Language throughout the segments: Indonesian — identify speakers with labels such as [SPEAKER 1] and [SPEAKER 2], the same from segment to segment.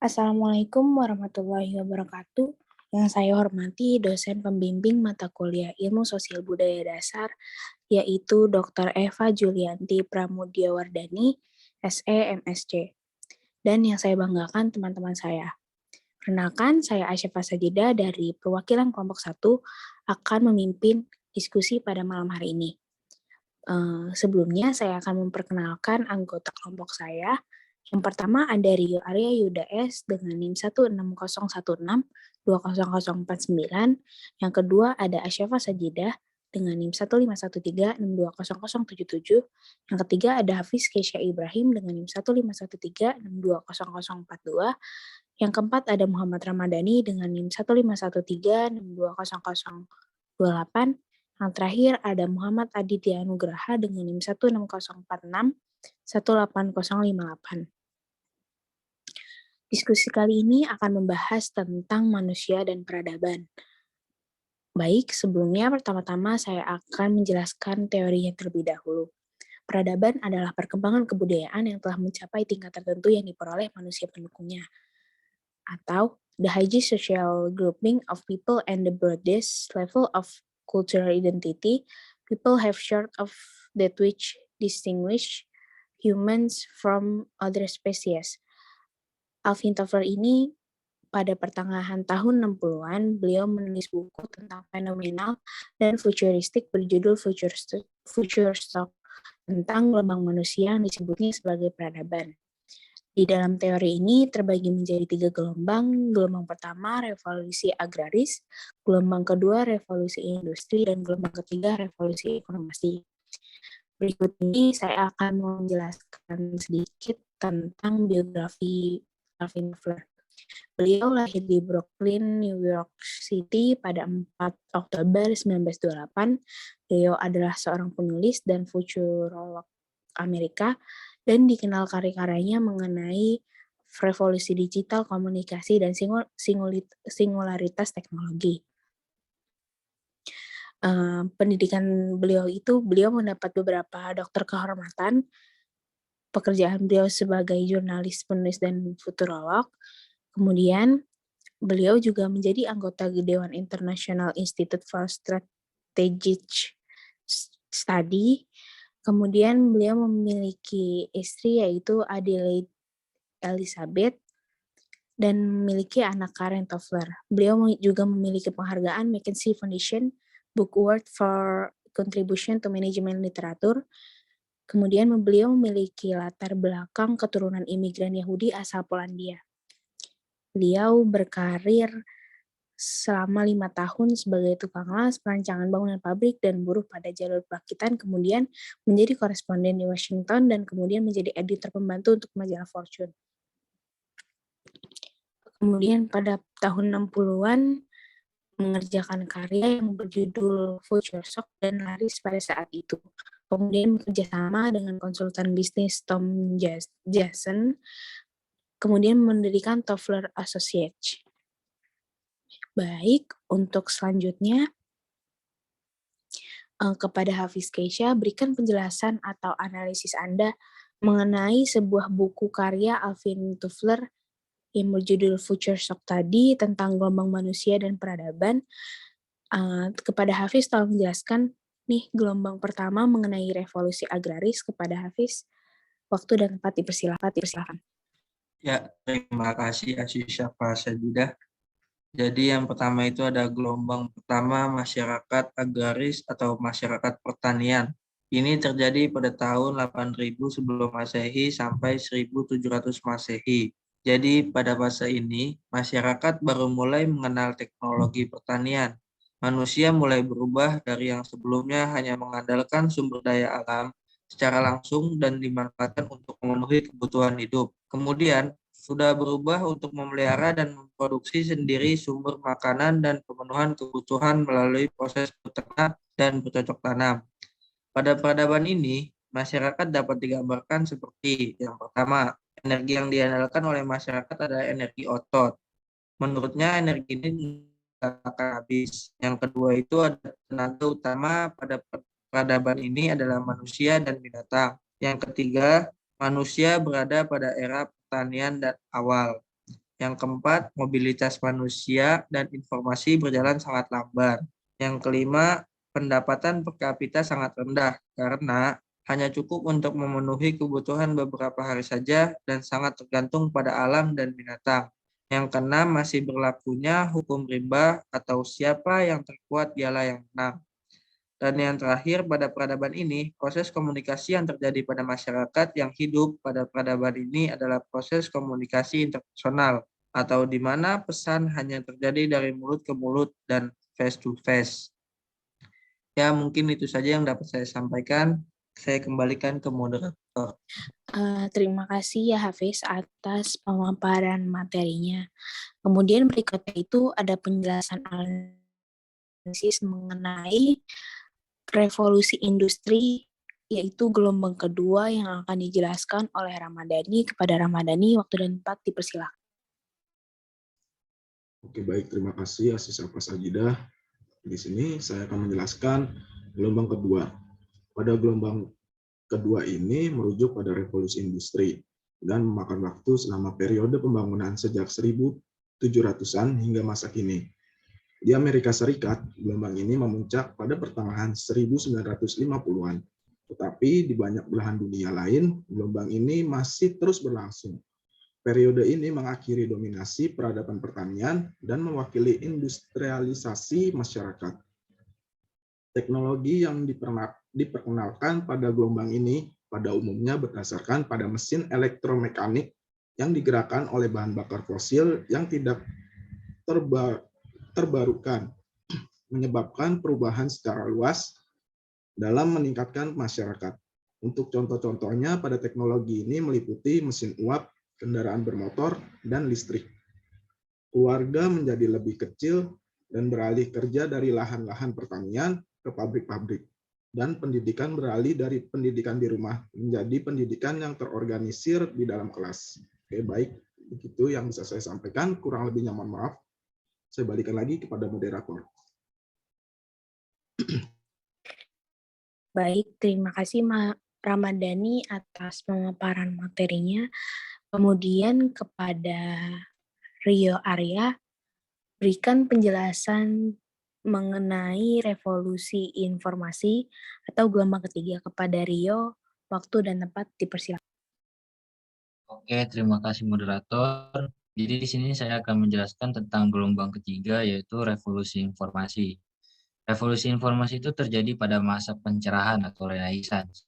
[SPEAKER 1] Assalamualaikum warahmatullahi wabarakatuh. Yang saya hormati dosen pembimbing mata kuliah Ilmu Sosial Budaya Dasar, yaitu Dr. Eva Julianti Pramudiawardani, SE MSc. Dan yang saya banggakan teman-teman saya. Perkenalkan, saya Asyafa Sajida dari perwakilan kelompok 1 akan memimpin diskusi pada malam hari ini. Sebelumnya saya akan memperkenalkan anggota kelompok saya. Yang pertama ada Rio Arya Yuda S dengan NIM 16016200049. Yang kedua ada Asyafa Sajidah dengan NIM 15136200077. Yang ketiga ada Hafiz Kesya Ibrahim dengan NIM 15136200042. Yang keempat ada Muhammad Ramadhani dengan NIM 15136200028. Yang terakhir ada Muhammad Aditya Nugraha dengan NIM 16046-18058. Diskusi kali ini akan membahas tentang manusia dan peradaban. Baik, sebelumnya pertama-tama saya akan menjelaskan teorinya terlebih dahulu. Peradaban adalah perkembangan kebudayaan yang telah mencapai tingkat tertentu yang diperoleh manusia pendukungnya. Atau the highest social grouping of people and the broadest level of cultural identity, people have short of that which distinguish humans from other species. Alvin Toffler ini pada pertengahan tahun 60-an, beliau menulis buku tentang fenomenal dan futuristik berjudul Future Stock tentang gelombang manusia yang disebutnya sebagai peradaban. Di dalam teori ini terbagi menjadi 3 gelombang. Gelombang pertama, revolusi agraris. Gelombang kedua, revolusi industri. Dan gelombang ketiga, revolusi informasi. Berikut ini saya akan menjelaskan sedikit tentang biografi Alvin Toffler. Beliau lahir di Brooklyn, New York City pada 4 Oktober 1928. Beliau adalah seorang penulis dan futurolog Amerika dan dikenal karya-karyanya mengenai revolusi digital, komunikasi, dan singularitas teknologi. Pendidikan beliau mendapat beberapa doktor kehormatan. Pekerjaan beliau sebagai jurnalis, penulis, dan futurolog. Kemudian beliau juga menjadi anggota Dewan International Institute for Strategic Study. Kemudian beliau memiliki istri yaitu Adelaide Elizabeth dan memiliki anak Karen Toffler. Beliau juga memiliki penghargaan McKinsey Foundation Book Award for Contribution to Management Literature. Kemudian beliau memiliki latar belakang keturunan imigran Yahudi asal Polandia. Beliau berkarir selama 5 tahun sebagai tukang las, perancangan bangunan pabrik, dan buruh pada jalur perakitan, kemudian menjadi koresponden di Washington, dan kemudian menjadi editor pembantu untuk majalah Fortune. Kemudian pada tahun 60-an mengerjakan karya yang berjudul Future Shock dan laris pada saat itu. Kemudian bekerjasama dengan konsultan bisnis Tom Jason, kemudian mendirikan Toffler Associates. Baik, untuk selanjutnya kepada Hafiz Kesya, berikan penjelasan atau analisis Anda mengenai sebuah buku karya Alvin Toffler yang berjudul Future Shock tadi tentang gelombang manusia dan peradaban. Kepada Hafiz, tolong jelaskan nih gelombang pertama mengenai revolusi agraris. Kepada Hafiz, waktu dan tempat dipersilakan.
[SPEAKER 2] Ya, terima kasih Asyafa Sajidah. Jadi yang pertama itu ada gelombang pertama masyarakat agraris atau masyarakat pertanian. Ini terjadi pada tahun 8000 sebelum Masehi sampai 1700 Masehi. Jadi pada masa ini, masyarakat baru mulai mengenal teknologi pertanian. Manusia mulai berubah dari yang sebelumnya hanya mengandalkan sumber daya alam secara langsung dan dimanfaatkan untuk memenuhi kebutuhan hidup. Kemudian, sudah berubah untuk memelihara dan memproduksi sendiri sumber makanan dan pemenuhan kebutuhan melalui proses beternak dan bercocok tanam. Pada peradaban ini, masyarakat dapat digambarkan seperti yang pertama, energi yang diandalkan oleh masyarakat adalah energi otot. Menurutnya energi ini tidak akan habis. Yang kedua itu ada tenaga utama pada peradaban ini adalah manusia dan binatang. Yang ketiga, manusia berada pada era pertanian dan awal. Yang keempat, mobilitas manusia dan informasi berjalan sangat lambat. Yang kelima, pendapatan per kapita sangat rendah karena hanya cukup untuk memenuhi kebutuhan beberapa hari saja dan sangat tergantung pada alam dan binatang. Yang keenam, masih berlakunya hukum rimba atau siapa yang terkuat dialah yang menang. Dan yang terakhir, pada peradaban ini, proses komunikasi yang terjadi pada masyarakat yang hidup pada peradaban ini adalah proses komunikasi interpersonal, atau di mana pesan hanya terjadi dari mulut ke mulut dan face to face. Ya, mungkin itu saja yang dapat saya sampaikan. Saya kembalikan ke moderator.
[SPEAKER 1] Terima kasih ya Hafiz atas pemaparan materinya. Kemudian berikutnya itu ada penjelasan analisis mengenai revolusi industri, yaitu gelombang kedua yang akan dijelaskan oleh Ramadhani kepada Ramadhani. Waktu dan tempat dipersilakan.
[SPEAKER 3] Oke, baik. Terima kasih Asis Sajidah. Di sini saya akan menjelaskan gelombang kedua. Pada gelombang kedua ini merujuk pada revolusi industri dan memakan waktu selama periode pembangunan sejak 1700-an hingga masa kini. Di Amerika Serikat, gelombang ini memuncak pada pertengahan 1950-an. Tetapi di banyak belahan dunia lain, gelombang ini masih terus berlangsung. Periode ini mengakhiri dominasi peradaban pertanian dan mewakili industrialisasi masyarakat. Teknologi yang diperkenalkan pada gelombang ini pada umumnya berdasarkan pada mesin elektromekanik yang digerakkan oleh bahan bakar fosil yang tidak terbarukan, menyebabkan perubahan secara luas dalam meningkatkan masyarakat. Untuk contoh-contohnya pada teknologi ini meliputi mesin uap, kendaraan bermotor, dan listrik. Keluarga menjadi lebih kecil dan beralih kerja dari lahan-lahan pertanian ke pabrik-pabrik. Dan pendidikan beralih dari pendidikan di rumah menjadi pendidikan yang terorganisir di dalam kelas. Oke, baik. Begitu yang bisa saya sampaikan. Kurang lebihnya mohon maaf. Saya balikan lagi kepada moderator.
[SPEAKER 1] Baik, terima kasih Ramadhani atas pemaparan materinya. Kemudian kepada Rio Arya, berikan penjelasan mengenai revolusi informasi atau gelombang ketiga. Kepada Rio, waktu dan tempat dipersilakan.
[SPEAKER 4] Oke, terima kasih moderator. Jadi di sini saya akan menjelaskan tentang gelombang ketiga, yaitu revolusi informasi. Revolusi informasi itu terjadi pada masa pencerahan atau Renaissance.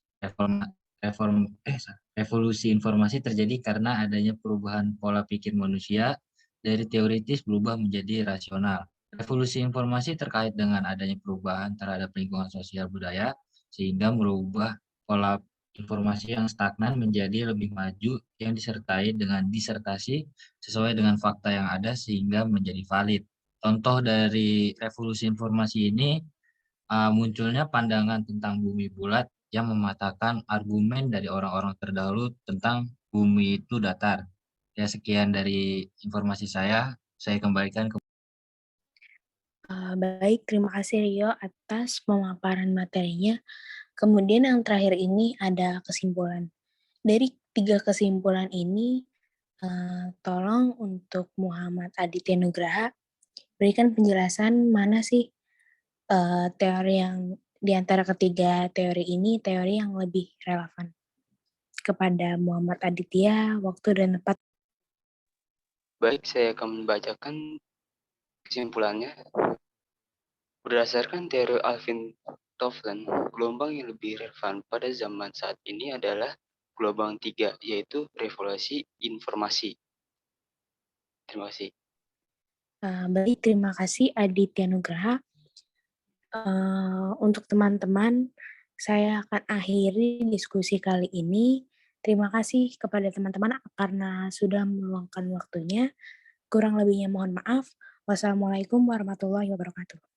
[SPEAKER 4] Revolusi informasi terjadi karena adanya perubahan pola pikir manusia dari teoritis berubah menjadi rasional. Revolusi informasi terkait dengan adanya perubahan terhadap lingkungan sosial budaya sehingga merubah pola informasi yang stagnan menjadi lebih maju yang disertai dengan disertasi sesuai dengan fakta yang ada sehingga menjadi valid. Contoh dari revolusi informasi ini munculnya pandangan tentang bumi bulat yang mematahkan argumen dari orang-orang terdahulu tentang bumi itu datar. Ya, sekian dari informasi saya kembalikan ke
[SPEAKER 1] Baik, terima kasih Rio atas pemaparan materinya. Kemudian yang terakhir ini ada kesimpulan. Dari 3 kesimpulan ini, tolong untuk Muhammad Aditya Nugraha, berikan penjelasan mana sih teori yang di antara ketiga teori ini, teori yang lebih relevan. Kepada Muhammad Aditya, waktu dan tempat.
[SPEAKER 5] Baik, saya akan membacakan kesimpulannya. Berdasarkan teori Alvin Toffler, gelombang yang lebih relevan pada zaman saat ini adalah gelombang 3, yaitu revolusi informasi. Terima kasih.
[SPEAKER 1] Baik, terima kasih Aditya Nugraha. Untuk teman-teman, saya akan akhiri diskusi kali ini. Terima kasih kepada teman-teman karena sudah meluangkan waktunya. Kurang lebihnya mohon maaf. Wassalamualaikum warahmatullahi wabarakatuh.